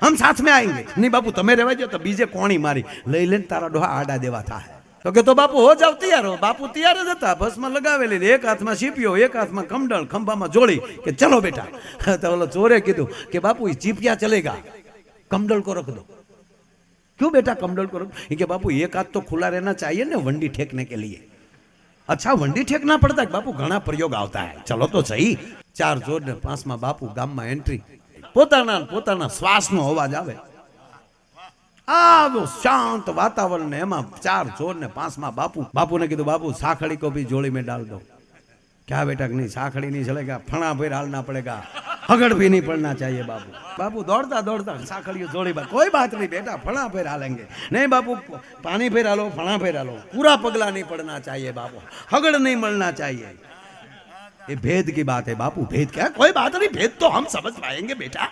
हम साथ में आएंगे। नहीं बापू तमे रहवा दो तो बीजे कोणी मारी लई लेने तारा डोहा आडा देवा था। तो के तो बापू हो जाओ तैयार हो। बापू तैयार ज था, भस्म लगावेली, एक हाथ में सीपियो एक हाथ में कमडल खंभा में जोड़ी के चलो बेटा। तो बोलो चोरे कीधु कि बापू चीपिया चलेगा, कमडल को रख दो। क्यों बेटा कमडल को रख? कि बापू एक हाथ तो खुला रहना चाहिए ना वंडी ठेकने के लिए। अच्छा वंडी ठेकना पड़ता है बापू, घना प्रयोग आता है। चलो तो सही। 4 जोर ने 5 में बापू गाम में एंट्री, पोताना पोताना श्वास नो अवाज आवे। वो शांत वातावरण है, एमा 4 जोर ने 5 में बापू। बापू ने कीधु बापू साखड़ी को भी जोड़ी में डाल दो। क्या बेटा नहीं साखड़ी नहीं चलेगा, फणा फिर हालना पड़ेगा, हगड़ भी नहीं पड़ना चाहिए। बापू बापू दौड़ता दौड़ता साखड़ी जोड़ी में, कोई बात नहीं बेटा फणा फिर हालेंगे। नहीं बापू पानी फिर हालो, फणा फिर हालो, पूरा पगला नहीं पड़ना चाहिए बापू, हगड़ नहीं मलना चाहिए। ये भेद की बात है बापू, भेद क्या? कोई बात नहीं, भेद तो हम समझ पाएंगे बेटा।